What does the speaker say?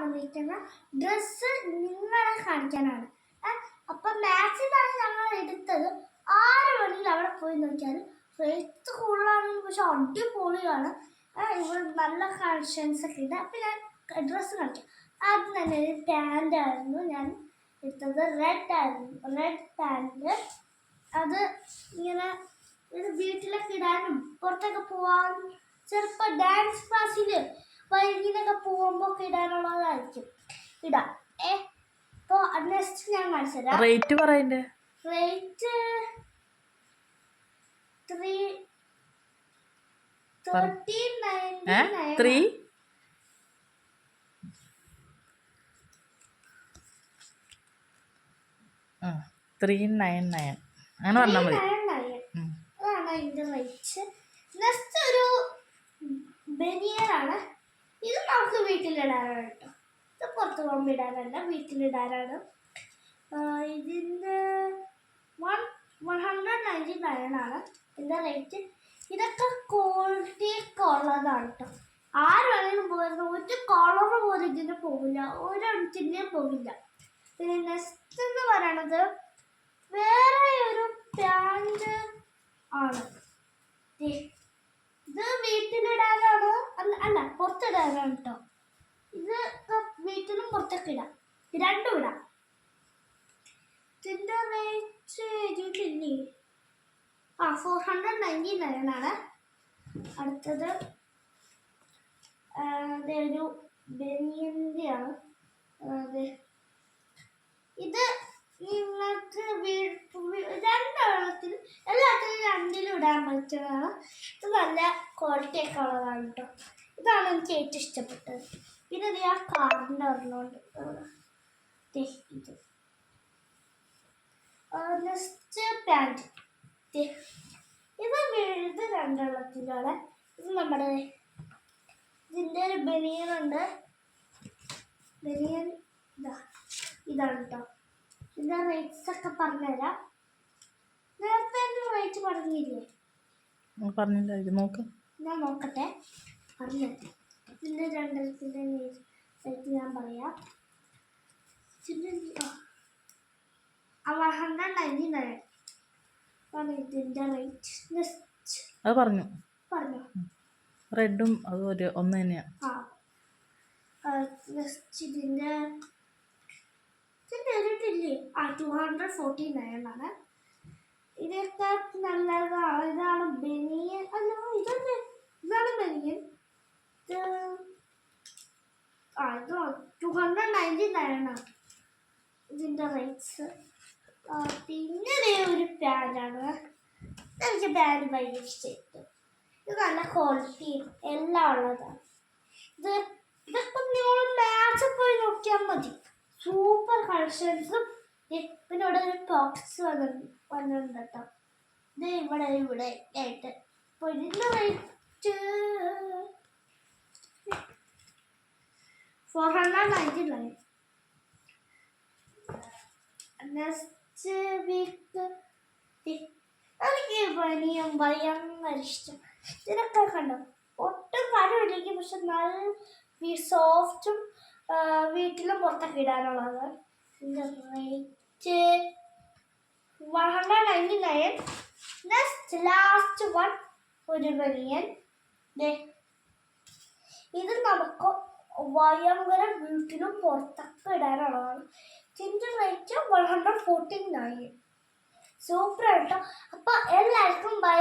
വന്നിരിക്കുന്ന ഡ്രസ്സ് നിങ്ങളെ കാണിക്കാനാണ്. അപ്പം മാക്സിനാണ് ഞങ്ങൾ എടുത്തത്. 6 മണിയിൽ അവിടെ പോയി നോക്കിയാൽ റേറ്റ് കൂടുതലാണെങ്കിൽ പക്ഷെ അടിപൊളിയാണ്. ഇവിടെ നല്ല കളക്ഷൻസ് ഒക്കെ ഉണ്ട്. അപ്പം ഞാൻ ഡ്രസ്സ് കാണിക്കാം. ആദ്യം തന്നെ ഒരു പാൻ്റ് ആയിരുന്നു ഞാൻ എടുത്തത്. Red pant. അത് ഇങ്ങനെ വീട്ടിലൊക്കെ ഇടാനും പുറത്തൊക്കെ പോകാൻ ചിലപ്പോൾ ഡാൻസ് ക്ലാസ്സിൽ വൈകിട്ടൊക്കെ പോകുമ്പോൾ ഒക്കെ ഇടാനുള്ളതായിരിക്കും. ഇടാം. അപ്പോൾ നെക്സ്റ്റ് ഞാൻ കാണിച്ചുതരാം. റേറ്റ് പറയണ്ടേ? റേറ്റ് 399 അങ്ങനെ പറഞ്ഞാൽ മതി. അതാണ് അതിൻ്റെ റേറ്റ്. നെക്സ്റ്റ് ഒരു ബനിയനാണ്. ഇത് നമുക്ക് വീട്ടിലിടാനാണ് കേട്ടോ. ഇത് പുറത്ത് പോകുമ്പോൾ ഇടാനല്ല, വീട്ടിലിടാനാണ്. ഇതിൻ്റെ 199 ആണ് ഇതിൻ്റെ റേറ്റ്. ഇതൊക്കെ ക്വാളിറ്റി ഒക്കെ ഉള്ളതാണ് കേട്ടോ. ആരാണെങ്കിലും പോകുന്നത് ഒരു കളർ പോലും ഇതിന് പോകില്ല, ഒരെണ്ണത്തിൻ്റെയും പോകില്ല. പിന്നെ നെക്സ്റ്റ് എന്ന് പറയണത് വേറെ ഒരു പാൻറ് ആണ്. ഇത് വീട്ടിലിടാനാണ്, അല്ല പുറത്തിടാനാണ് കേട്ടോ. ഇത് വീട്ടിലും പുറത്തൊക്കെ ഇടാം, രണ്ടും ഇടാം. ഇതിൻ്റെ റേറ്റ് എഴുതിയിട്ടില്ലേ? 499 ആണ്. അടുത്തത് ഒരു ബനിയൻ്റെ ആണ്. ഇത് നിങ്ങൾക്ക് രണ്ടെണ്ണത്തിൽ എല്ലാത്തിനും രണ്ടിലും ഇടാൻ പറ്റുന്നതാണ്. ഇത് നല്ല ക്വാളിറ്റി ഒക്കെ ഉള്ളതാണ് കേട്ടോ. ഇതാണ് എനിക്ക് ഏറ്റവും ഇഷ്ടപ്പെട്ടത്. പിന്നെ ഇത് ആ കാറിൻ്റെ ഒരെണ്ണമുണ്ട്. ഇത് നെക്സ്റ്റ് പാൻറ്. ഇത് രണ്ടെണ്ണത്തിലാണ്. ഇത് നമ്മുടെ ഇതിൻ്റെ ഒരു ബനിയനുണ്ട്. ബനിയൻ ഇതാണ് കേട്ടോ. ഇതിൻ്റെ റേറ്റ്സ് ഒക്കെ പറഞ്ഞുതരാം. നേരത്തെ എൻ്റെ റേറ്റ് പറഞ്ഞില്ലേ? ഞാൻ നോക്കട്ടെ, പറഞ്ഞുതരാം. ഇതിൻ്റെ രണ്ടെണ്ണത്തിൻ്റെ റേറ്റ് ഞാൻ പറയാം. 199 ആണ് ഇതിൻ്റെ റേറ്റ്. അത് പറഞ്ഞു. റെഡും അത് ഒന്ന് തന്നെയാണ്. ഇതിൻ്റെ എഴുതിയിട്ടില്ലേ? 249 ആണ്. ഇതൊക്കെ നല്ലതാണ്. ഇതാണ് ബനിയൻ. അല്ല, ഇതാണ് ബനിയൻ. ഇത് 299 ആണ് ഇതിൻ്റെ റേറ്റ്സ്. പിന്നെ ഒരു പാൻ്റാണ്. എനിക്ക് പാൻറ് ഭയങ്കര ഇഷ്ടപ്പെട്ടു. ഇത് നല്ല ക്വാളിറ്റി എല്ലാം ഉള്ളതാണ്. ഇതൊക്കെ നിങ്ങൾ മാച്ച് പോയി നോക്കിയാൽ മതി. സൂപ്പർ കളക്ഷൻസും. പിന്നെ ഇവിടെ ഒരു ബോക്സ് വന്നിട്ടുണ്ട് കേട്ടോ. ഇത് ഇവിടെ ആയിട്ട്. അപ്പോൾ ഇതിൻ്റെ റേറ്റ് 499. നെക്സ്റ്റ് വീക്ക് എനിക്ക് പനിയും ഭയങ്കര ഇഷ്ടം. ഇതിനൊക്കെ കണ്ടോ, ഒട്ടും കാര്യമില്ലെങ്കിൽ പക്ഷെ നല്ല സോഫ്റ്റും വീട്ടിലും പുറത്തൊക്കെ ഇടാനുള്ളത്. ഇതിൻ്റെ റേറ്റ് 199. നെക്സ്റ്റ് ലാസ്റ്റ് വൺ ഒരു ബനിയൻ. ഇത് നമുക്ക് ഭയങ്കര വീട്ടിലും പുറത്തൊക്കെ ഇടാനുള്ളതാണ്. ഇതിൻ്റെ റേറ്റ് 149. സൂപ്പർ കേട്ടോ. അപ്പോൾ എല്ലാവർക്കും ബൈ.